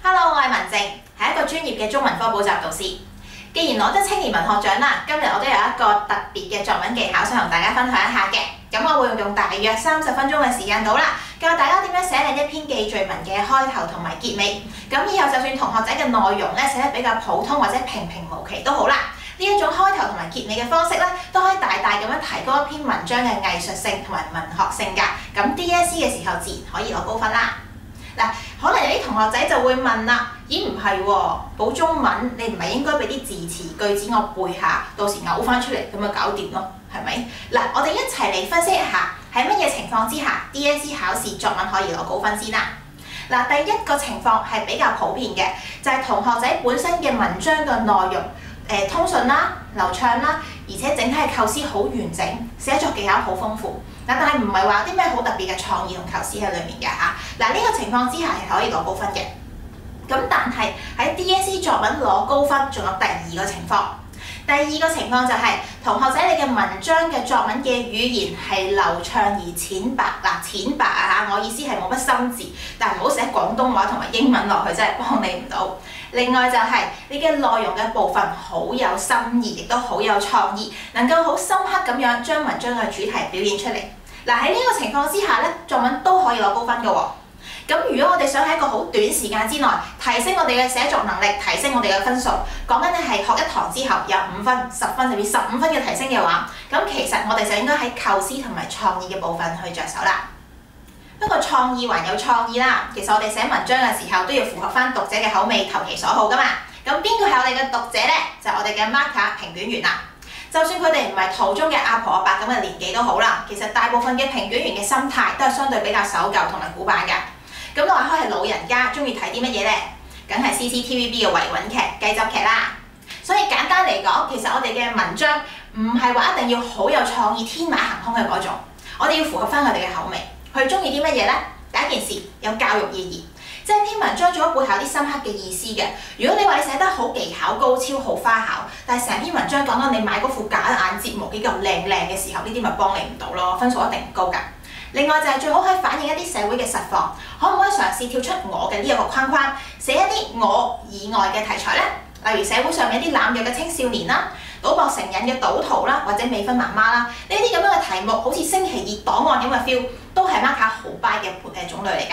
Hello， 我係文靜，係一個專業嘅中文科補習導師。既然攞得青年文學獎啦，今日我都有一個特別嘅作文技巧想同大家分享一下嘅。咁我會用大約30分鐘嘅時間到啦，教大家點樣寫靚一篇記敘文嘅開頭同埋結尾。咁以後就算同學仔嘅內容咧寫得比較普通或者平平無奇都好啦，呢一種開頭同埋結尾嘅方式咧，都可以大大咁樣提高一篇文章嘅藝術性同埋文學性㗎。咁 DSE 嘅時候自然可以攞高分啦。嗱，可能有啲同學仔就會問啦，咦唔係喎，補中文你唔係應該俾啲字詞句子我背下，到時嘔翻出嚟咁就搞掂咯，係咪？嗱，我哋一齊嚟分析一下喺乜嘢情況之下 DSE 考試作文可以攞高分先啦。嗱，第一個情況係比較普遍嘅，就係同學仔本身嘅文章嘅內容通順啦、流暢啦，而且整體嘅構思好完整，寫作技巧好豐富。但係唔係話啲咩好特別嘅創意同構思喺裡面嘅嚇。嗱，呢個情況之下係可以攞高分嘅。咁但係喺 DSE 作文攞高分，仲有第二個情況。第二個情況就係同學仔你嘅文章嘅作文嘅語言係流暢而淺白。嗱，淺白啊嚇，我意思係冇乜生字，但係唔好寫廣東話同埋英文落去，真係幫你唔到。另外就係你嘅內容嘅部分好有深意，亦都好有創意，能夠好深刻咁樣將文章嘅主題表現出嚟。嗱，喺呢個情況之下咧，作文都可以攞高分嘅喎。咁如果我哋想喺一個好短時間之內提升我哋嘅寫作能力，提升我哋嘅分數，講緊咧係學一堂之後有5分、10分甚至15分嘅提升嘅話，咁其實我哋就應該喺構思同埋創意嘅部分去着手啦。不過創意還有創意啦，其實我哋寫文章嘅時候都要符合翻讀者嘅口味，投其所好噶嘛。咁邊個係我哋嘅讀者呢？就係我哋嘅 marker 評卷員啦。就算佢哋唔係圖中嘅阿婆阿伯咁嘅年紀都好啦，其實大部分嘅評卷員嘅心態都係相對比較守舊同埋古板㗎。咁話開係老人家中意睇啲乜嘢呢？梗係 CCTVB 嘅維穩劇、雞汁劇啦。所以簡單嚟講，其實我哋嘅文章唔係話一定要好有創意、天馬行空嘅嗰種，我哋要符合翻佢哋嘅口味。佢中意啲乜嘢呢？第一件事有教育意義。即係篇文章做咗背後有啲深刻嘅意思嘅。如果你話你寫得好技巧高超、好花巧，但係成篇文章講緊你買嗰副假眼睫毛幾咁靚嘅時候，呢啲咪幫你唔到咯，分數一定唔高㗎。另外就係最好可以反映一啲社會嘅實況，可唔可以嘗試跳出我嘅呢一個框框，寫一啲我以外嘅題材呢？例如社會上有啲濫藥嘅青少年啦、賭博成癮嘅賭徒啦，或者未婚媽媽啦，呢啲咁樣嘅題目，好似星期二檔案咁嘅 feel， 都係 marker 好 buy 嘅種類嚟㗎。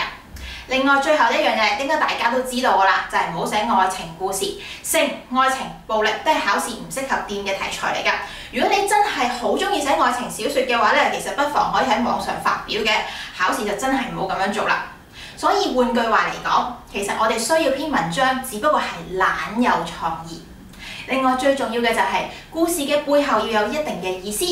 另外最後一樣嘢，應該大家都知道㗎啦，就係唔好寫愛情故事、性、愛情、暴力都係考試唔適合掂嘅題材嚟㗎。如果你真係好中意寫愛情小説嘅話咧，其實不妨可以喺網上發表嘅，考試就真係唔好咁樣做啦。所以換句話嚟講，其實我哋需要篇文章，只不過係懶有創意。另外最重要嘅就係故事嘅背後要有一定嘅意思。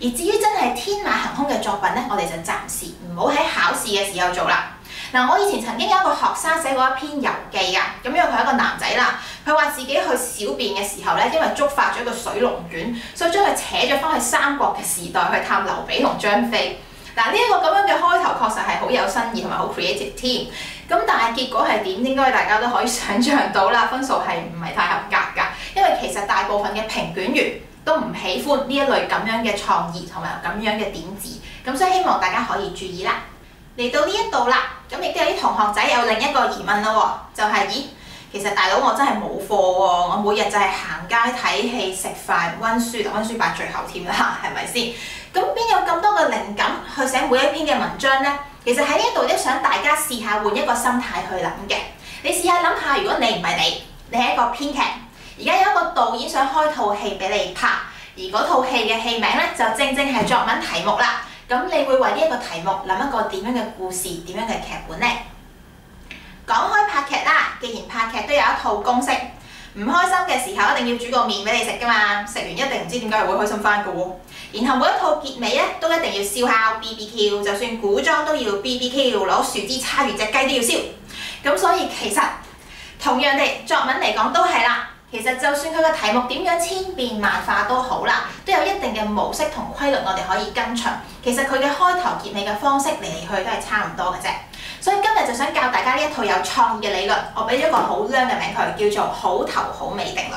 而至於真係天馬行空嘅作品咧，我哋就暫時唔好喺考試嘅時候做啦。嗱，我以前曾經有一個學生寫過一篇遊記㗎，咁因為佢係一個男仔啦，佢話自己去小便嘅時候咧，因為觸發咗一個水龍捲，所以將佢扯咗翻去三國嘅時代去探劉備同張飛。嗱，呢一個咁樣嘅開頭確實係好有新意同埋好 creative 添。咁但係結果係點？應該大家都可以想像到啦，分數係唔係太合格㗎？因為其實大部分嘅評卷員都唔喜歡呢一類咁樣嘅創意同埋咁樣嘅點子，咁所以希望大家可以注意啦。嚟到呢一度啦，咁亦都有啲同學仔有另一個疑問啦喎，就係咦，其實大佬我真係冇課喎，我每日就係行街睇戲食飯溫書，溫書擺最後添啦，係咪先？咁邊有咁多嘅靈感去寫每一篇嘅文章呢？其實喺呢一度都想大家試下換一個心態去諗嘅。你試下諗下，如果你唔係你係一個編劇，而家有一個導演想開套戲俾你拍，而嗰套戲嘅戲名呢，就正正係作文題目啦。咁你會為呢一個題目諗一個點樣嘅故事、點樣嘅劇本呢？講開拍劇啦，既然拍劇都有一套公式，唔開心嘅時候一定要煮個麵俾你食㗎嘛，食完一定唔知點解會開心翻㗎喎。然後每一套結尾咧都一定要燒烤 BBQ， 就算古裝都要 BBQ， 攞樹枝叉住隻雞都要燒。咁所以其實同樣地，作文嚟講都係啦。其實就算佢嘅題目點樣千變萬化都好啦，都有一定嘅模式同規律，我哋可以跟隨。其實佢嘅開頭結尾嘅方式嚟嚟去都係差唔多嘅啫。所以今日就想教大家呢一套有創意嘅理論，我俾咗個好靚嘅名佢，叫做好頭好尾定律。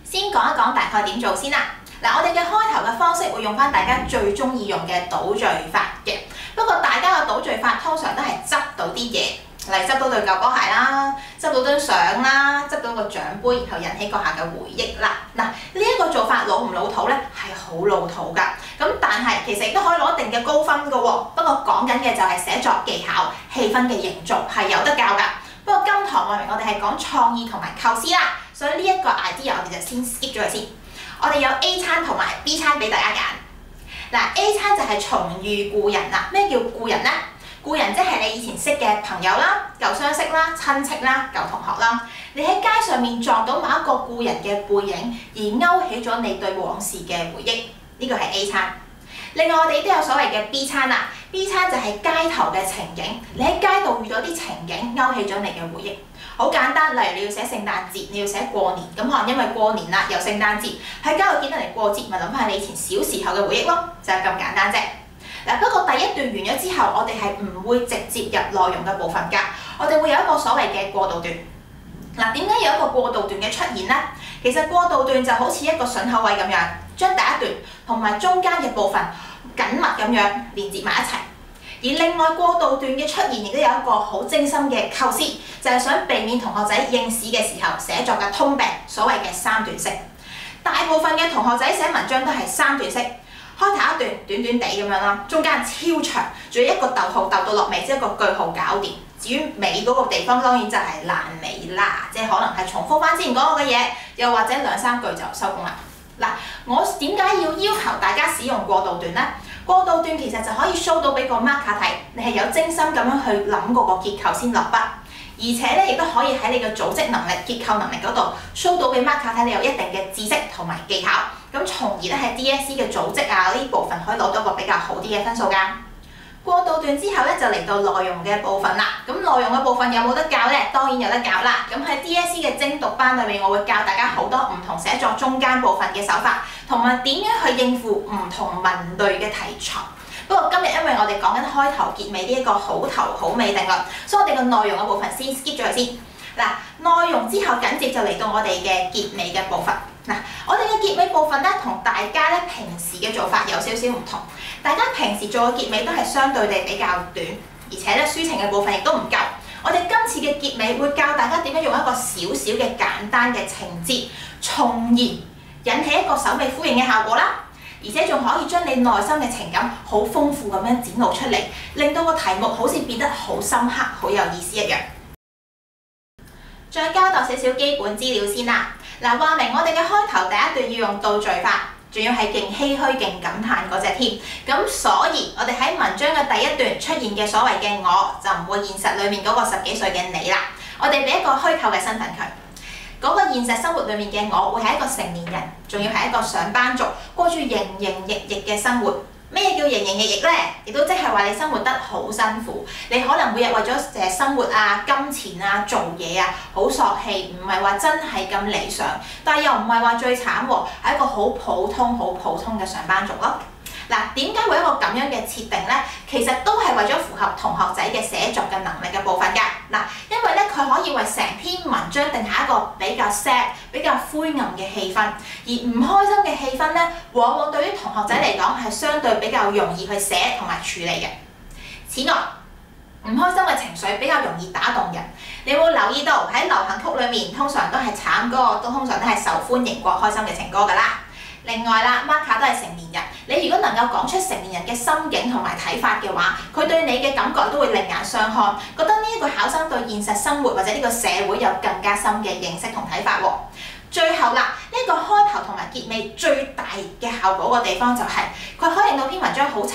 先講一講大概點做先啦。嗱，我哋嘅開頭嘅方式會用翻大家最中意用嘅倒敘法嘅。不過大家嘅倒敘法通常都係執到啲嘢，例如執到對舊波鞋啦，執到張相啦，執到個獎杯，然後引起閣下嘅回憶啦。嗱，呢一個做法老唔老土咧？係好老土㗎。咁但係其實亦都可以攞一定嘅高分㗎喎。不過講緊嘅就係寫作技巧、氣氛嘅營造係有得教㗎。不過今堂話明我哋係講創意同埋構思啦，所以呢一個 idea 我哋就先 skip 咗佢先。我哋有 A 餐同埋 B 餐俾大家揀。嗱 A 餐就係重遇故人啦。咩叫故人呢？故人即係你以前識嘅朋友啦、舊相識啦、親戚啦、舊同學啦。你喺街上面撞到某一個故人嘅背影，而勾起咗你對往事嘅回憶，呢個係 A 餐。另外我哋都有所謂嘅 B 餐啦。B 餐就係街頭嘅情景，你喺街度遇到啲情景，勾起咗你嘅回憶。好簡單，例如你要寫聖誕節，你要寫過年，咁可能因為過年啦，又聖誕節喺街度見到人過節，咪諗下你以前小時候嘅回憶咯，就係咁簡單啫。嗱，不過第一段完咗之後，我哋係唔會直接入內容嘅部分㗎，我哋會有一個所謂嘅過渡段。嗱，點解有一個過渡段嘅出現呢？其實過渡段就好似一個筍口位咁樣，將第一段同埋中間嘅部分緊密咁樣連接埋一齊。而另外過渡段嘅出現，亦都有一個好精心嘅構思，就係想避免同學仔應試嘅時候寫作嘅通病，所謂嘅三段式。大部分嘅同學仔寫文章都係三段式。開頭一段短短地咁樣啦，中間超長，仲要一個逗號逗到落尾，即係一個句號搞掂。至於尾嗰個地方，當然就係爛尾啦，即係可能係重複翻之前講過嘅嘢，又或者兩三句就收工啦。嗱，我點解要要求大家使用過渡段呢？過渡段其實就可以 show 到俾個 marker 睇，你係有精心咁樣去諗過個結構先落筆，而且咧亦都可以喺你嘅組織能力、結構能力嗰度 show 到俾 marker 睇，你有一定嘅知識同埋技巧。咁從而咧喺 DSE 嘅組織啊呢部分可以攞到一個比較好啲嘅分數㗎。過渡段之後咧就嚟到內容嘅部分啦。咁內容嘅部分有冇得教咧？當然有得教啦。咁喺 DSE 嘅精讀班裏面，我會教大家好多唔同寫作中間部分嘅手法，同埋點樣去應付唔同文類嘅題材。不過今日因為我哋講緊開頭結尾呢一個好頭好尾定律，所以我哋個內容嘅部分先 skip 咗佢先。嗱，內容之後緊接就嚟到我哋嘅結尾嘅部分。嗱，我哋嘅結尾部分咧，同大家咧平時嘅做法有少少唔同。大家平時做嘅結尾都係相對地比較短，而且咧抒情嘅部分亦都唔夠。我哋今次嘅結尾會教大家點樣用一個小小嘅簡單嘅情節，從而引起一個首尾呼應嘅效果啦。而且仲可以將你內心嘅情感好豐富咁樣展露出嚟，令到個題目好似變得好深刻、好有意思一樣。再交代少少基本資料先啦。嗱，話明我哋嘅開頭第一段要用倒敘法，仲要係勁唏噓、勁感嘆嗰隻添。咁所以我哋喺文章嘅第一段出現嘅所謂嘅我，就唔會現實裡面嗰個10幾歲嘅你啦。我哋俾一個虛構嘅身份佢。嗰個現實生活裏面嘅我會係一個成年人，仲要係一個上班族，過住營營役役嘅生活。咩叫營營役役呢？亦都即係話你生活得好辛苦，你可能每日為咗生活啊、金錢啊、做嘢啊，好索氣，唔係話真係咁理想，但係又唔係話最慘喎，係一個好普通嘅上班族咯。嗱，點解會有一個咁樣嘅設定呢？其實都係為咗符合同學仔嘅寫作嘅能力嘅部分㗎。嗱，因為咧佢可以為成篇文章定下一個比較 sad、比較灰暗嘅氣氛，而唔開心嘅氣氛咧，往往對於同學仔嚟講係相對比較容易去寫同埋處理嘅。此外，唔開心嘅情緒比較容易打動人。你會留意到喺流行曲裡面，通常都係慘歌，通常都係受歡迎過開心嘅情歌㗎啦。另外啦，marker 都係成年人，你如果能夠講出成年人嘅心境同埋睇法嘅話，佢對你嘅感覺都會另眼相看，覺得呢一個考生對現實生活或者呢個社會有更加深嘅認識同睇法喎。最後啦，呢個開頭同埋結尾最大嘅效果嘅地方就係佢可以令到篇文章好慘。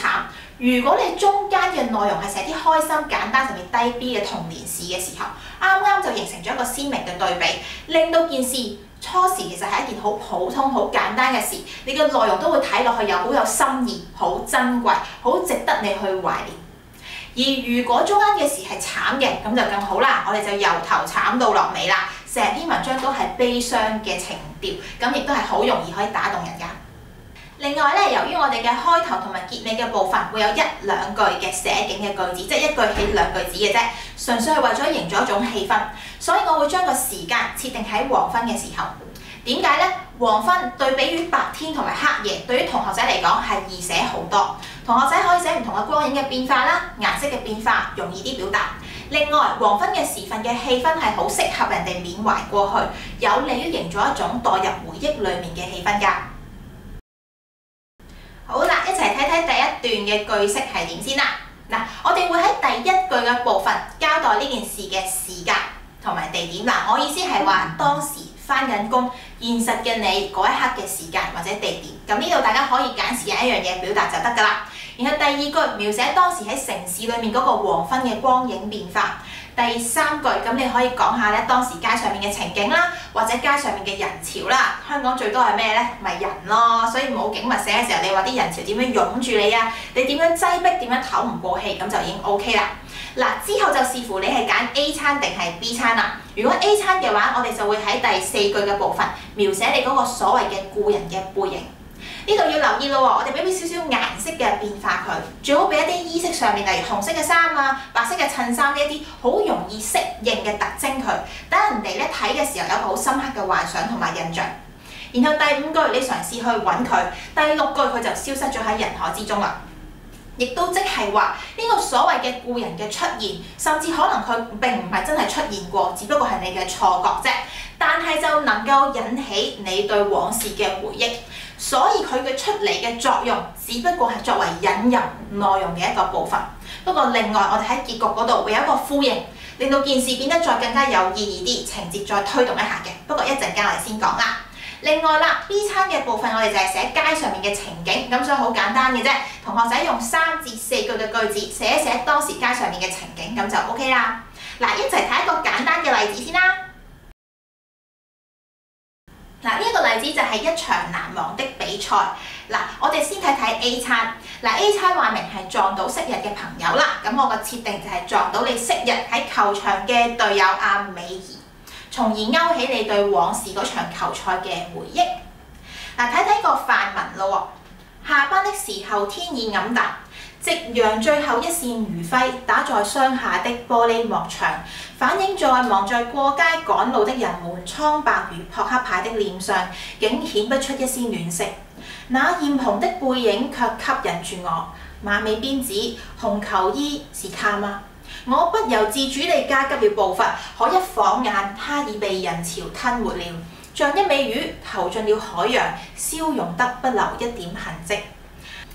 如果你中間嘅內容係寫啲開心、簡單甚至低 B 嘅童年事嘅時候，啱啱就形成咗一個鮮明嘅對比，令到件事初時其實係一件好普通、好簡單嘅事，你嘅內容都會睇落去又好有心意、好珍貴、好值得你去懷念。而如果中間嘅事係慘嘅，咁就更好啦，我哋就由頭慘到落尾啦，成篇文章都係悲傷嘅情調，咁亦都係好容易可以打動人㗎。另外咧，由於我哋嘅開頭同埋結尾嘅部分會有1、2句嘅寫景嘅句子，即係一句起2句子嘅啫，純粹係為咗營造一種氣氛，所以我會將個時間設定喺黃昏嘅時候。點解呢？黃昏對比於白天同埋黑夜，對於同學仔嚟講係易寫好多。同學仔可以寫唔同嘅光影嘅變化啦、顏色嘅變化，容易啲表達。另外，黃昏嘅時分嘅氣氛係好適合人哋緬懷過去，有利於營造一種代入回憶裡面嘅氣氛㗎。好啦，一齊睇睇第一段嘅句式係點先啦。嗱，我哋會喺第一句嘅部分交代呢件事嘅時間同埋地點啦。我意思係話當時返緊工，現實嘅你嗰一刻嘅時間或者地點。咁呢度大家可以揀時間一樣嘢表達就得㗎啦。然後第二句描寫當時喺城市裏面嗰個黃昏嘅光影變化。第三句咁你可以講下咧當時街上面嘅情景啦，或者街上面嘅人潮啦。香港最多係咩咧？咪人咯，所以冇景物寫嘅時候，你話啲人潮點樣擁住你啊？你點樣擠迫？點樣唞唔過氣？咁就已經 OK 啦。嗱，之後就視乎你係揀 A 餐定係 B 餐啦。如果 A 餐嘅話，我哋就會喺第四句嘅部分描寫你嗰個所謂嘅故人嘅背影。呢度要留意咯喎，我哋俾少少顏色嘅變化佢，最好俾一啲衣飾上面，例如紅色嘅衫啊、白色嘅襯衫呢一啲好容易適應嘅特徵佢，等人哋咧睇嘅時候有個好深刻嘅幻想同埋印象。然後第五句你嘗試去揾佢，第六句佢就消失咗喺人海之中啦。亦都即係話呢個所謂嘅故人嘅出現，甚至可能佢並唔係真係出現過，只不過係你嘅錯覺啫。但係就能夠引起你對往事嘅回憶，所以佢嘅出嚟嘅作用，只不過係作為引入內容嘅一個部分。不過另外我哋喺結局嗰度會有一個呼應，令到件事變得再更加有意義啲，情節再推動一下嘅。不過一陣間我哋先講啦。另外啦 ，B 餐嘅部分我哋就係寫街上面嘅情景，咁所以好簡單嘅啫。同學仔用3至4句嘅句子寫一寫當時街上面嘅情景，咁就 OK 啦。嗱，一齊睇一個簡單嘅例子先啦。嗱，呢一個例子就係一場難忘的比賽。嗱，我哋先睇睇 A 餐。嗱 ，A 餐話明係撞到昔日嘅朋友啦。咁我個設定就係撞到你昔日喺球場嘅隊友阿美儀，從而勾起你對往事嗰場球賽嘅回憶。嗱，睇睇個範文咯喎。下班的時候天已暗淡，夕陽最後一線餘暉打在霜下的玻璃幕牆，反映在忙着過街趕路的人們蒼白如撲克牌的臉上，竟顯不出一絲暖色。那豔紅的背影卻吸引住我，馬尾辮子、紅球衣是他嗎？我不由自主地加急了步伐，可一晃眼，他已被人潮吞沒了，像一尾魚投進了海洋，消融得不留一點痕跡。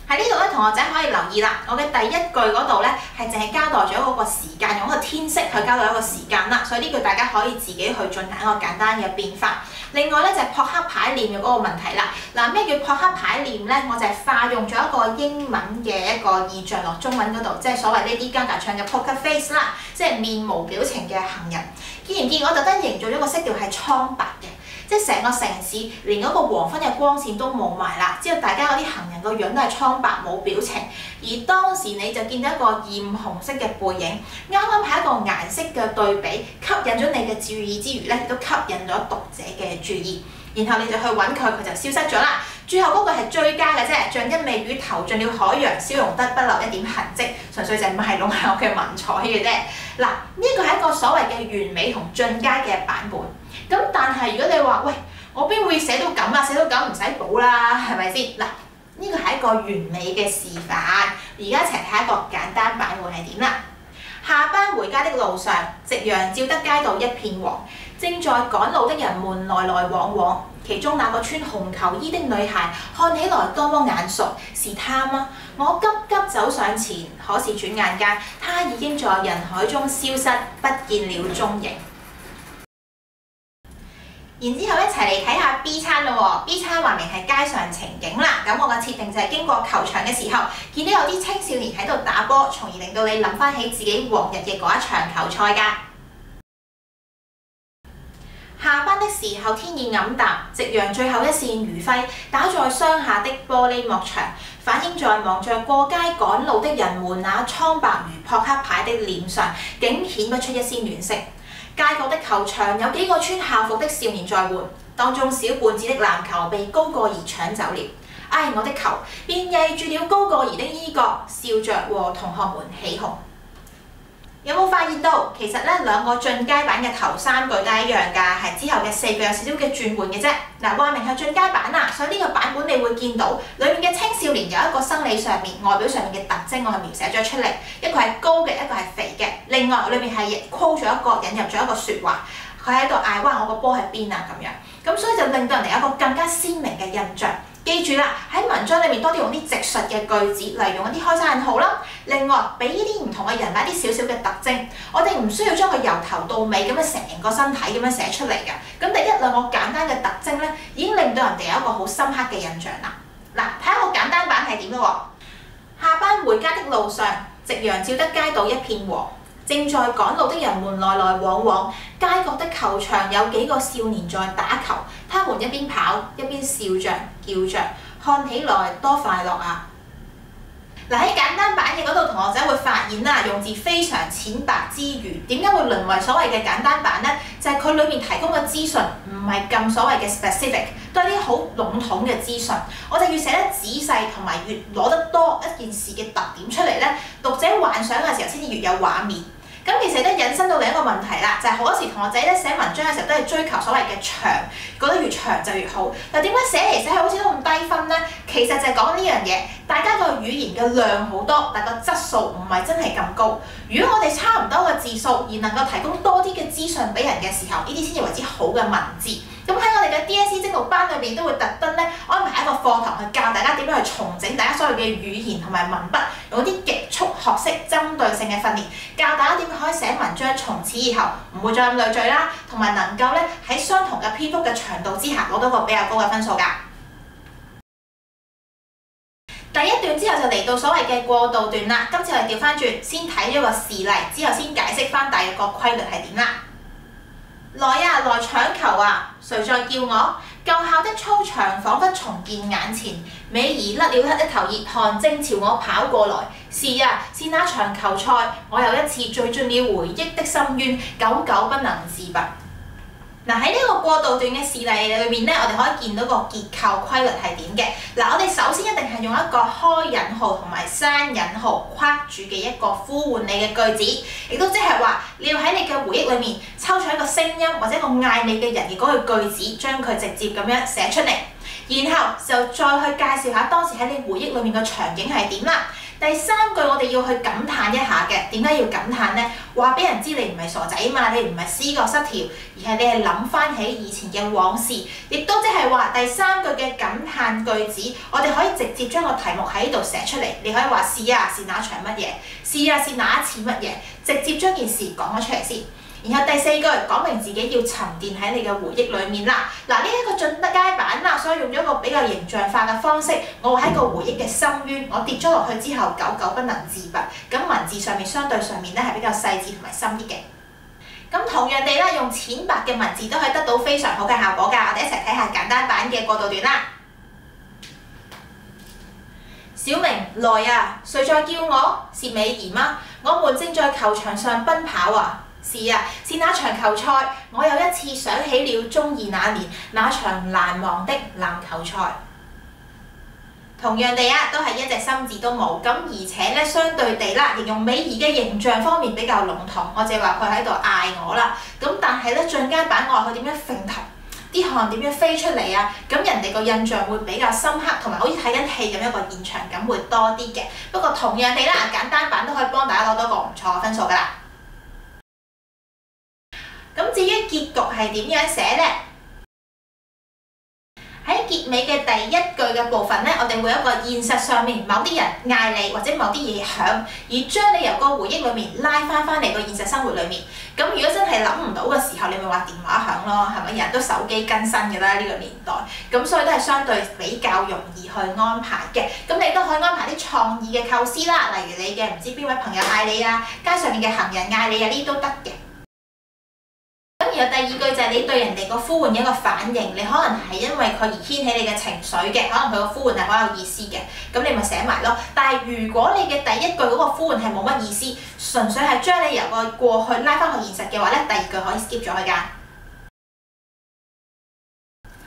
喺呢度咧，同學仔可以留意啦。我嘅第一句嗰度咧係淨係交代咗嗰個時間，用一個天色去交代一個時間啦。所以呢句大家可以自己去進行一個簡單嘅變化。另外咧就係撲克牌臉嘅嗰個問題啦。嗱，咩叫撲克牌臉咧？我就係化用咗一個英文嘅一個意象落中文嗰度，即係所謂Lady Gaga唱嘅 Poker Face 啦，即係面無表情嘅行人。見唔見我特登營造咗個色調係蒼白嘅？即係成個城市連嗰個黃昏嘅光線都冇埋啦，之後大家嗰啲行人個樣都係蒼白冇表情，而當時你就見到一個豔紅色嘅背影，啱啱係一個顏色嘅對比，吸引咗你嘅注意之餘咧，亦都吸引咗讀者嘅注意，然後你就去揾佢，佢就消失咗啦。最後嗰句係追加嘅啫，像一尾魚投進了海洋，消融得不留一點痕跡，純粹就係賣弄下我嘅文采嘅啫。嗱，呢個係一個所謂嘅完美同進階嘅版本。咁但係如果你話喂，我邊會寫到咁啊？寫到咁唔使補啦，係咪先？嗱，呢個係一個完美嘅示範。而家一齊睇一個簡單版會係點啦。下班回家的路上，夕陽照得街道一片黃，正在趕路的人們來來往往。其中那個穿紅球衣的女孩看起來多麼眼熟，是她嗎？我急急走上前，可是轉眼間，她已經在人海中消失，不見了蹤影。然之後一齊嚟睇下 B 餐咯喎 ，B 餐話明係街上情景啦。咁我嘅設定就係經過球場嘅時候，見到有啲青少年喺度打波，從而令到你諗翻起自己往日嘅嗰一場球賽㗎。下班的時候天已暗淡，夕陽最後一線餘暉打在霜下的玻璃幕牆，反映在忙着過街趕路的人們那蒼白如撲克牌的臉上，竟顯不出一絲暖色。街角的球場有幾個穿校服的少年在換，當中小胖子的籃球被高個兒搶走了。唉，我的球便曳住了高個兒的衣角，笑着和同學們起哄。有冇發現到其實咧兩個進階版嘅頭3句都係一樣㗎，係之後嘅4句有少少嘅轉換嘅啫。嗱，話明係進階版啦，所以呢個版本你會見到裡面嘅青少年有一個生理上面、外表上面嘅特徵，我係描寫咗出嚟。一個係高嘅，一個係肥嘅。另外裡面係quote咗一個引入咗一個説話，佢喺度嗌哇我個波喺邊啊咁樣。咁所以就令到人哋有一個更加鮮明嘅印象。記住啦，喺文章裏面多啲用啲直述嘅句子，例如用一啲開山引號啦。另外，俾呢啲唔同嘅人物一啲少少嘅特徵，我哋唔需要將佢由頭到尾咁樣成個身體咁樣寫出嚟嘅。咁第1、2個簡單嘅特徵咧，已經令到人哋有一個好深刻嘅印象啦。嗱，睇下個簡單版係點咯喎。下班回家的路上，夕陽照得街道一片黃。正在趕路的人們來來往往，街角的球場有幾個少年在打球，他們一邊跑一邊笑着叫着，看起來多快樂啊！嗱，喺簡單版嘅嗰度，同學仔會發現啦，用字非常淺白之餘，點解會淪為所謂嘅簡單版呢？就係佢裏面提供嘅資訊唔係咁所謂嘅 specific， 都係啲好籠統嘅資訊。我哋越寫得仔細同埋越攞得多一件事嘅特點出嚟咧，讀者幻想嘅時候先至越有畫面。咁其實都引申到另一個問題啦，就係好多時同學仔咧寫文章嘅時候都係追求所謂嘅長，覺得越長就越好。但點解寫嚟寫去好似都咁低分呢？其實就係講呢樣嘢，大家個語言嘅量好多，但個質素唔係真係咁高。如果我哋差唔多嘅字數，而能夠提供多啲嘅資訊俾人嘅時候，呢啲先至為之好嘅文字。咁喺我哋嘅 DSE 精讀班裏邊都會特登咧安排一個課堂去教大家點樣去重整大家所有嘅語言同埋文筆，用啲極速學識針對性嘅訓練，教大家點樣可以寫文章，從此以後唔會再咁累贅啦，同埋能夠咧喺相同嘅篇幅嘅長度之下攞到個比較高嘅分數㗎。第1段之後就嚟到所謂嘅過渡段啦。今次我哋調翻轉，先睇咗個事例，之後先解釋翻大約個規律係點啦。來啊，來搶球啊！誰在叫我？舊校的操場彷彿重見眼前，美兒甩了一頭熱汗，正朝我跑過來。是啊，是那場球賽，我又一次墜進了回憶的深淵，久久不能自拔。嗱，喺呢個過渡段嘅事例裏面咧，我哋可以見到個結構規律係點嘅。嗱，我哋首先一定係用一個開引號同埋閂引號框住嘅一個呼喚你嘅句子，亦都即係話你要喺你嘅回憶裏面抽取一個聲音或者一個嗌你嘅人嘅嗰句句子，將佢直接咁樣寫出嚟，然後就再去介紹下當時喺你回憶裏面嘅場景係點啦。第3句我哋要去感嘆一下嘅，點解要感嘆呢？話俾人知你唔係傻仔嘛，你唔係思覺失調，而係你係諗翻起以前嘅往事，亦都即係話第3句嘅感嘆句子，我哋可以直接將個題目喺度寫出嚟。你可以話是啊，是那場乜嘢？是啊，是那一次乜嘢？直接將件事講咗出嚟先。然後第4句講明自己要沉澱喺你嘅回憶裡面啦。嗱，呢一個進階版啦，所以用咗一個比較形象化嘅方式，我會喺個回憶嘅深淵，我跌咗落去之後，久久不能自拔。咁文字上面相對上面咧係比較細緻同埋深啲嘅。咁同樣地啦，用淺白嘅文字都可以得到非常好嘅效果㗎。我哋一齊睇下簡單版嘅過渡段啦。小明，來啊！誰在叫我？是美兒嗎？我們正在球場上奔跑啊！是啊，是那場球賽，我又一次想起了中2那年那場難忘的籃球賽。同樣地啊，都係一隻心字都冇，咁而且咧相對地啦，形容美兒嘅形象方面比較籠統，我淨係話佢喺度嗌我啦。咁但係咧進階版我話佢點樣揈頭，啲汗點樣飛出嚟啊？咁人哋個印象會比較深刻，同埋好似睇緊戲咁樣個現場感會多啲嘅。不過同樣地啦，簡單版都可以幫大家攞到個唔錯嘅分數㗎啦。咁至於結局係點樣寫呢？喺結尾嘅第1句嘅部分咧，我哋會有一個現實上面某啲人嗌你或者某啲嘢響，而將你由個回憶裡面拉翻嚟個現實生活裡面。咁如果真係諗唔到嘅時候，你咪話電話響咯，係咪？人人都手機更新嘅啦，呢個年代。咁所以都係相對比較容易去安排嘅。咁你都可以安排啲創意嘅構思啦，例如你嘅唔知邊位朋友嗌你啊，街上面嘅行人嗌你啊，呢啲都得嘅。咁然後第2句就係你對人哋個呼喚嘅一個反應，你可能係因為佢而掀起你嘅情緒嘅，可能佢個呼喚係好有意思嘅，咁你咪寫埋咯。但係如果你嘅第1句嗰個呼喚係冇乜意思，純粹係將你由個過去拉翻去現實嘅話咧，第2句可以 skip 咗佢㗎。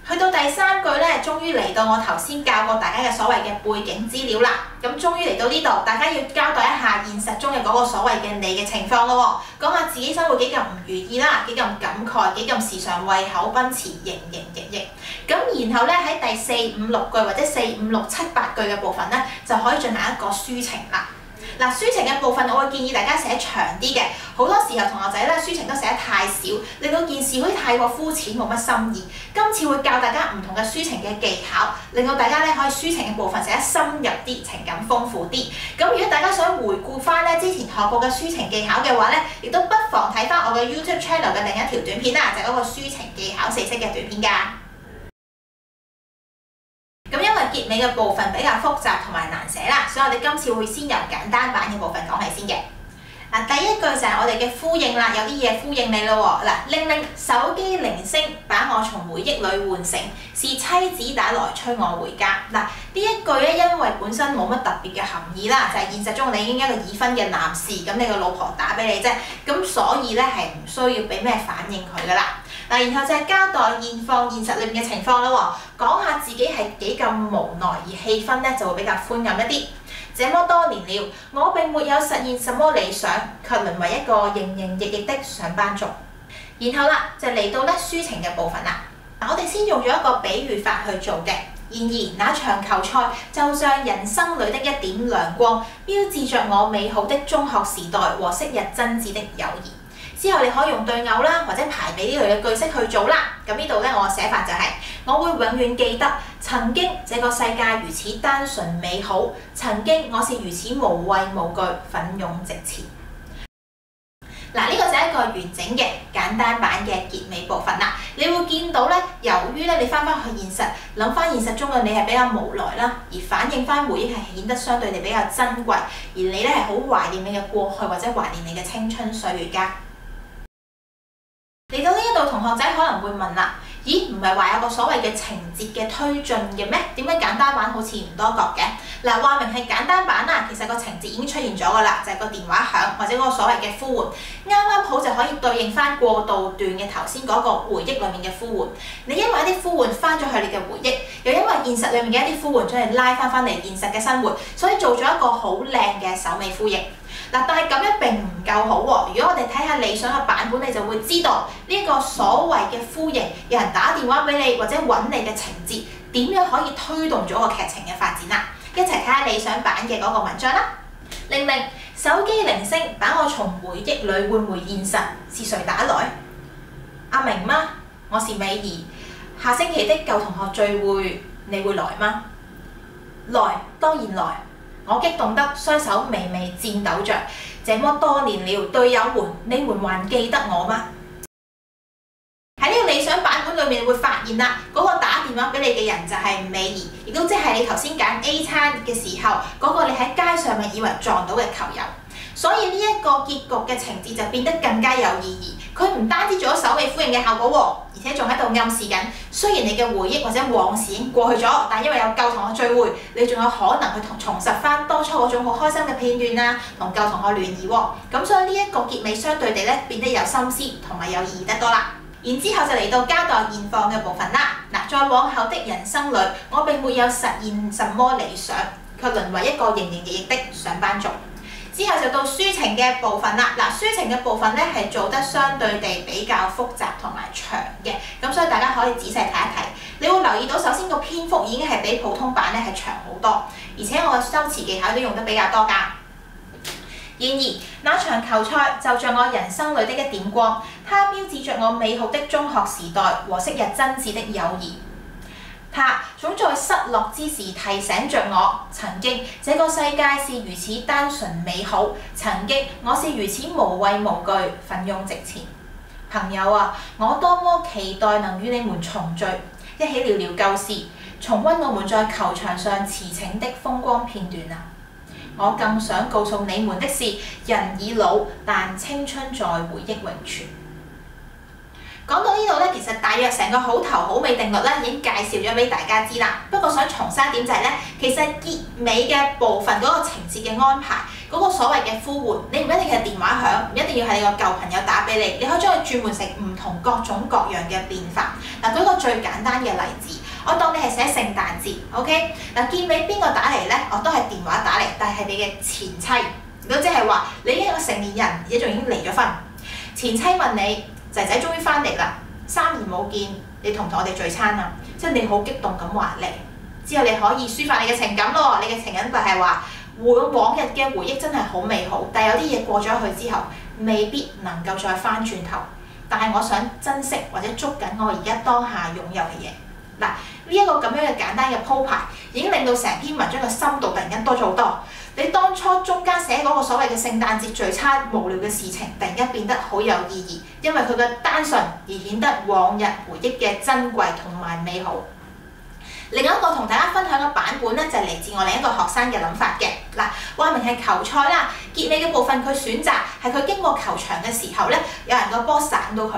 去到第3句咧，終於嚟到我頭先教過大家嘅所謂嘅背景資料啦。咁終於嚟到呢度，大家要交代一下現實中嘅嗰個所謂嘅你嘅情況咯喎，講下自己生活幾咁唔如意啦，幾咁感慨，幾咁時常為口奔馳，營營役役。咁然後咧喺第4、5、6句或者4、5、6、7、8句嘅部分咧，就可以進行一個抒情啦。嗱，抒情嘅部分我會建議大家寫長啲嘅，好多時候同學仔咧抒情都寫得太少，令到件事好似太過膚淺，冇乜心意。今次會教大家唔同嘅抒情嘅技巧，令到大家咧可以抒情嘅部分寫得深入啲，情感豐富啲。咁如果大家想回顧翻咧之前學過嘅抒情技巧嘅話咧，亦都不妨睇翻我嘅 YouTube channel 嘅另一條短片啦，就係嗰個抒情技巧4式嘅短片㗎。咁因為結尾嘅部分比較複雜同埋難寫啦，所以我哋今次會先由簡單版嘅部分講起先嘅。嗱，第一句就係我哋嘅呼應啦，有啲嘢呼應你咯喎。嗱，鈴鈴手機鈴聲把我從回憶裏喚醒，是妻子打來催我回家。嗱，呢一句咧，因為本身冇乜特別嘅含義啦，就係現實中你已經一個已婚嘅男士，咁你個老婆打俾你啫，咁所以咧係唔需要俾咩反應佢噶啦。嗱，然後就係交代現況現實裏面嘅情況啦喎，講下自己係幾咁無奈，而氣氛咧就會比較灰暗一啲。這麼多年了，我並沒有實現什麼理想，卻淪為一個營營役役的上班族。然後啦，就嚟到咧抒情嘅部分啦。我哋先用咗一個比喻法去做嘅。然而，那場球賽就像人生裏的一點亮光，標誌着我美好的中學時代和昔日真摯的友誼。之後你可以用對偶啦，或者排比呢類嘅句式去做啦。咁呢度咧，我嘅寫法就係：我會永遠記得曾經這個世界如此單純美好，曾經我是如此無畏無懼，奮勇直前。嗱，呢個就係一個完整嘅簡單版嘅結尾部分啦。你會見到咧，由於咧你翻返去現實，諗翻現實中嘅你係比較無奈啦，而反映翻回憶係顯得相對地比較珍貴，而你咧係好懷念你嘅過去或者懷念你嘅青春歲月㗎。嚟到呢一度，同學仔可能會問啦：咦，唔係話有個所謂嘅情節嘅推進嘅咩？點解簡單版好似唔多覺嘅？嗱，話明係簡單版啦，其實個情節已經出現咗㗎啦，就係個電話響或者嗰個所謂嘅呼喚，啱啱好就可以對應翻過渡段嘅頭先嗰個回憶裡面嘅呼喚。你因為一啲呼喚翻咗去你嘅回憶，又因為現實裡面嘅一啲呼喚將你拉翻嚟現實嘅生活，所以做咗一個好靚嘅首尾呼應。嗱，但係咁樣並唔夠好喎。如果我哋睇下理想嘅版本，你就會知道呢個所謂嘅呼應，有人打電話俾你或者揾你嘅情節，點樣可以推動咗個劇情嘅發展啦？一齊睇下理想版嘅嗰個文章啦。鈴鈴手機鈴聲把我從回憶裏喚回現實，是誰打來？阿明嗎？我是美儀。下星期的舊同學聚會，你會來嗎？來，當然來。我激動得雙手微微顫抖着。這麼多年了，隊友們，你們還記得我嗎？喺呢個理想版本裏面，你會發現啦，嗰個打電話俾你嘅人就係美儀，亦都即係你頭先揀 A 餐嘅時候嗰個你喺街上面以為撞到嘅球友。所以呢一個結局嘅情節就變得更加有意義。佢唔單止做咗首尾呼應嘅效果喎，而且仲喺度暗示緊，雖然你嘅回憶或者往事已經過去咗，但因為有舊同學聚會，你仲有可能去重拾翻當初嗰種好開心嘅片段啊，同舊同學聯誼喎。咁所以呢一個結尾相對地咧變得有心思同埋有意義得多啦。然之後就嚟到交代現況嘅部分啦。嗱，在往後的人生裏，我並沒有實現什麼理想，卻淪為一個營營役役的上班族。之後就到抒情嘅部分啦。嗱，抒情嘅部分咧係做得相對地比較複雜同埋長嘅，咁所以大家可以仔細睇一睇。你會留意到首先個篇幅已經係比普通版咧係長好多，而且我嘅修辭技巧都用得比較多㗎。然而，那場球賽就像我人生裏的一點光，它標誌着我美好的中學時代和昔日真摯的友誼。它總在失落之時提醒着我，曾經這個世界是如此單純美好，曾經我是如此無畏無懼，奮勇直前。朋友啊，我多麼期待能與你們重聚，一起聊聊舊事，重溫我們在球場上馳騁的風光片段啊！我更想告訴你們的是，人已老，但青春在回憶永存。講到呢度咧，其實大約成個好頭好尾定律咧已經介紹咗俾大家知啦。不過想重申一點就係咧，其實結尾嘅部分嗰個情節嘅安排，嗰個所謂嘅呼喚，你唔一定係電話響，唔一定要係你個舊朋友打俾你，你可以將佢轉換成唔同各種各樣嘅變化。嗱，舉個最簡單嘅例子，我當你係寫聖誕節 ，OK？ 嗱，結尾邊個打嚟咧？我都係電話打嚟，但係你嘅前妻，如果即係話你已經係個成年人，而且仲已經離咗婚，前妻問你。仔仔終於翻嚟啦，3年冇見，你同唔同我哋聚餐啊？即係你好激動咁話嚟，之後你可以抒發你嘅情感咯。你嘅情感就係話，往日嘅回憶真係好美好，但係有啲嘢過咗去之後，未必能夠再翻轉頭。但係我想珍惜或者捉緊我而家當下擁有嘅嘢。嗱，呢一個咁樣嘅簡單嘅鋪排，已經令到成篇文章嘅深度突然間多咗好多。你當初中間寫嗰個所謂嘅聖誕節聚餐無聊嘅事情，突然間變得好有意義，因為佢嘅單純而顯得往日回憶嘅珍貴同埋美好。另一個同大家分享嘅版本咧，就係嚟自我另一個學生嘅諗法嘅。嗱，話明係球賽啦，結尾嘅部分佢選擇係佢經過球場嘅時候咧，有人個波散到佢，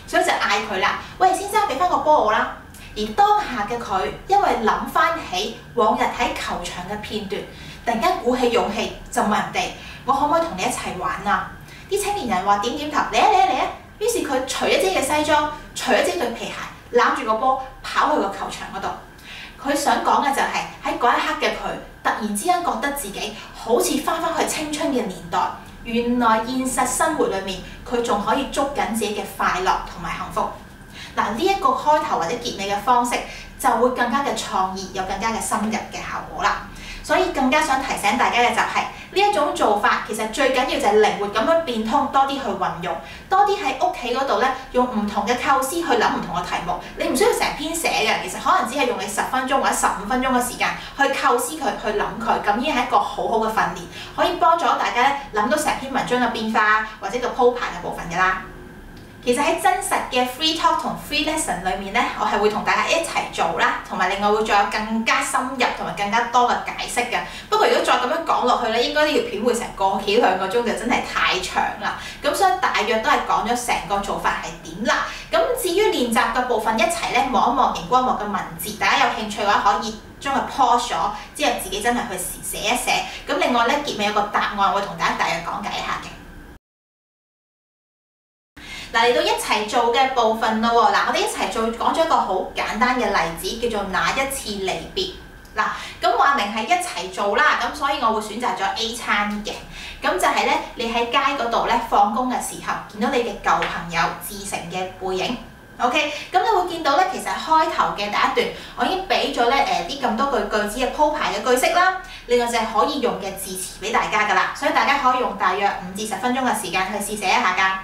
所以就嗌佢啦：喂，先生，俾翻個波我啦！而當下嘅佢，因為諗翻起往日喺球場嘅片段，突然間鼓起勇氣就問人哋：我可唔可以同你一齊玩啊？啲青年人話點點頭，嚟啊嚟啊嚟啊！於是佢除咗自己嘅西裝，除咗自己對皮鞋，攬住個波跑去個球場嗰度。佢想講嘅就係喺嗰一刻嘅佢，突然之間覺得自己好似翻返去青春嘅年代。原來現實生活裏面，佢仲可以捉緊自己嘅快樂同埋幸福。嗱，呢一個開頭或者結尾嘅方式，就會更加嘅創意，有更加嘅深入嘅效果啦。所以更加想提醒大家嘅就係呢一種做法，其實最緊要就係靈活咁樣變通，多啲去運用，多啲喺屋企嗰度咧，用唔同嘅構思去諗唔同嘅題目。你唔需要成篇寫嘅，其實可能只係用你10分鐘或者15分鐘嘅時間去構思佢，去諗佢，咁已經係一個好好嘅訓練，可以幫助大家咧諗到成篇文章嘅變化或者個鋪排嘅部分嘅啦。其實喺真實嘅 free talk 同 free lesson 裏面咧，我係會同大家一齊做啦，同埋另外會再有更加深入同埋更加多嘅解釋嘅。不過如果再咁樣講落去咧，應該呢條片會成個幾2個鐘，就真係太長啦。咁所以大約都係講咗成個做法係點啦。咁至於練習嘅部分，一齊咧望一望熒光幕嘅文字，大家有興趣嘅話可以將佢 pause 咗，之後自己真係去寫一寫。咁另外咧結尾有個答案，會同大家大約講解一下嘅。嗱，嚟到一齊做嘅部分咯喎，我哋一齊做講咗一個好簡單嘅例子，叫做那一次離別。嗱，咁話明係一齊做啦，咁所以我會選擇咗 A 餐嘅。咁就係咧，你喺街嗰度咧放工嘅時候，見到你嘅舊朋友志成嘅背影。OK， 咁你會見到咧，其實開頭嘅第一段，我已經俾咗咧啲咁多句子嘅鋪排嘅句式啦，另外就係可以用嘅字詞俾大家㗎啦，所以大家可以用大約5至10分鐘嘅時間去試寫一下㗎。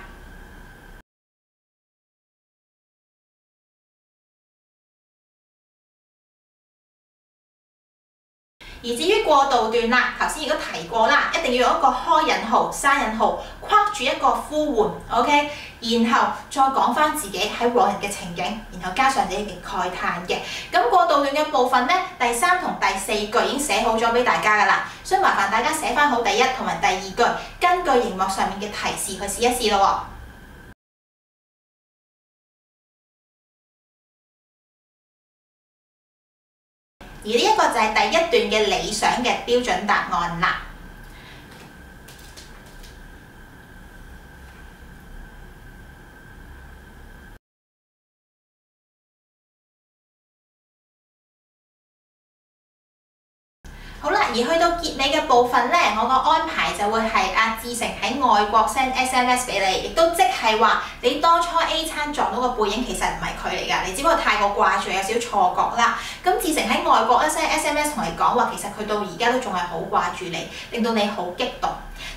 而至於過渡段啦，頭先亦都提過啦，一定要用一個開引號、閂引號，框住一個呼喚 ，OK， 然後再講翻自己喺往日嘅情景，然後加上自己嘅慨嘆嘅。咁過渡段嘅部分咧，第3同第4句已經寫好咗俾大家㗎啦，所以麻煩大家寫翻好第1同埋第2句，根據熒幕上面嘅提示去試一試咯喎。而呢一個就係第1段嘅理想嘅標準答案啦。好啦，而去到結尾嘅部分咧，我個安排就會係阿志成喺外國 send SMS 俾你，亦都即係話你當初 A 餐撞到個背影其實唔係佢嚟㗎，你只不過太過掛住有少少錯覺啦。咁志成喺外國咧 send SMS 同你講話，其實佢到而家都仲係好掛住你，令到你好激動。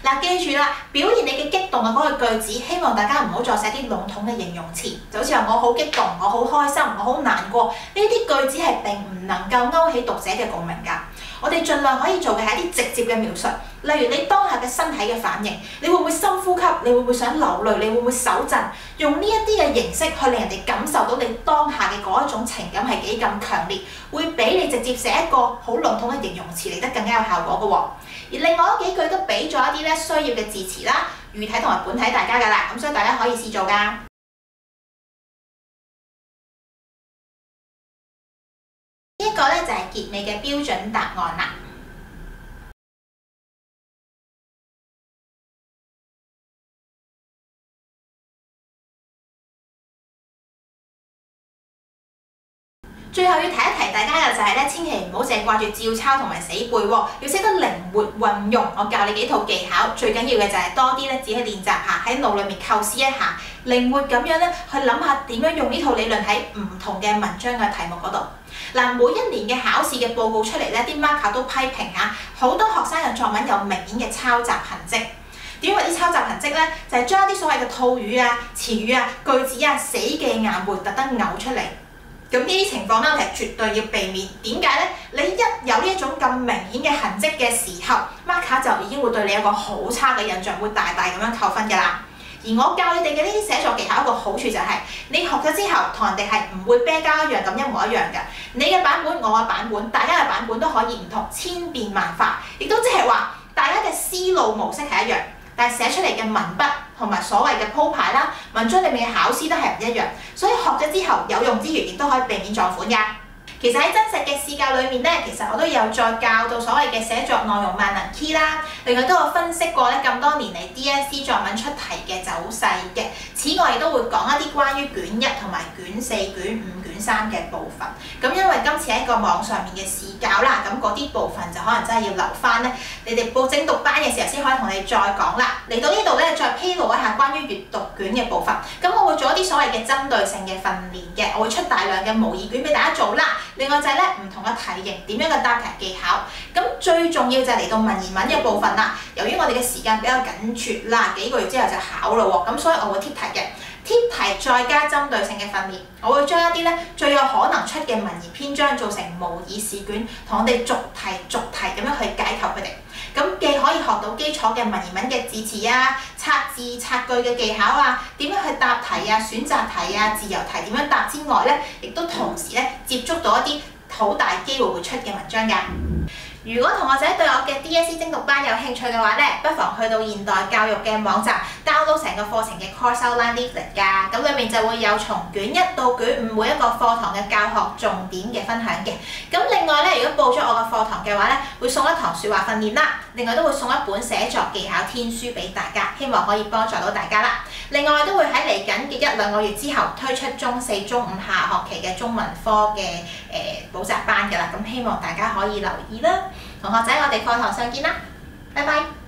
嗱，記住啦，表現你嘅激動嘅嗰個句子，希望大家唔好再寫啲籠統嘅形容詞，就好似話我好激動、我好開心、我好難過，呢啲句子係並唔能夠勾起讀者嘅共鳴㗎。我哋盡量可以做嘅係一啲直接嘅描述，例如你當下嘅身體嘅反應，你會唔會深呼吸？你會唔會想流淚？你會唔會手震？用呢一啲嘅形式去令人哋感受到你當下嘅嗰一種情感係幾咁強烈，會比你直接寫一個好籠統嘅形容詞嚟得更加有效果嘅喎。而另外嗰幾句都俾咗一啲咧需要嘅字詞啦、語體同埋本體大家㗎啦，咁所以大家可以試做㗎。個咧就係結尾嘅標準答案啦。最後要提一提大家嘅就係咧，千祈唔好淨係掛住照抄同埋死背喎，要識得靈活運用。我教你幾套技巧，最緊要嘅就係多啲咧自己練習下，喺腦裏面構思一下，靈活咁樣咧去諗下點樣用呢套理論喺唔同嘅文章嘅題目嗰度。嗱，每一年嘅考試嘅報告出嚟咧，啲 marker 都批評下，好多學生嘅作文有明顯嘅抄襲痕跡。點為啲抄襲痕跡咧？就係將一啲所謂嘅套語啊、詞語啊、句子啊、死記硬背特登嘔出嚟。咁呢啲情況咧，我哋係絕對要避免。點解咧？你一有呢一種咁明顯嘅痕跡嘅時候 ，marker 就已經會對你有個好差嘅印象，會大大咁樣扣分㗎啦。而我教你哋嘅呢啲寫作技巧一個好處就係，你學咗之後同人哋係唔會啤膠一樣咁一模一樣嘅。你嘅版本、我嘅版本、大家嘅版本都可以唔同，千變萬化，亦都即係話大家嘅思路模式係一樣。但係寫出嚟嘅文筆同埋所謂嘅鋪排啦，文章裏面嘅考試都係唔一樣，所以學咗之後有用之餘，亦都可以避免撞款㗎。其實喺真實嘅試教裏面咧，其實我都有再教到所謂嘅寫作內容萬能 key 啦，另外都有分析過咧咁多年嚟 DSE 作文出題嘅走勢嘅。此外亦都會講一啲關於卷1同埋卷4、卷5、卷3嘅部分。咁因為今次喺個網上面嘅試教啦，咁嗰啲部分就可能真係要留翻咧，你哋報精讀班嘅時候先可以同你再講啦。嚟到呢度咧，再披露一下關於閱讀卷嘅部分。咁我會做一啲所謂嘅針對性嘅訓練嘅，我會出大量嘅模擬卷俾大家做啦。另外就係咧唔同嘅題型，點樣嘅答題技巧。咁最重要就係嚟到文言文嘅部分啦。由於我哋嘅時間比較緊絀啦，幾個月之後就考啦喎，咁所以我會貼題嘅。貼題再加針對性嘅訓練，我會將一啲咧最有可能出嘅文言篇章做成模擬試卷，同我哋逐題咁樣去解構佢哋。咁既可以學到基礎嘅文言文嘅字詞啊、拆字拆句嘅技巧啊，點樣去答題啊、選擇題啊、自由題點樣答之外咧，亦都同時咧接觸到一啲好大機會會出嘅文章㗎。如果同學仔對我嘅 DSE 精讀班有興趣嘅話咧，不妨去到現代教育嘅網站 download 成個課程嘅 course outline leaflet 㗎，咁裏面就會有從卷1到卷5每一個課堂嘅教學重點嘅分享嘅。咁另外咧，如果報咗我嘅課堂嘅話咧，會送一堂説話訓練啦，另外都會送一本寫作技巧天書俾大家，希望可以幫助到大家啦。另外都會喺嚟緊嘅1-2個月之後推出中4、中5下學期嘅中文科嘅補習班㗎啦，咁希望大家可以留意啦。同學仔，我哋課堂上見啦，拜拜。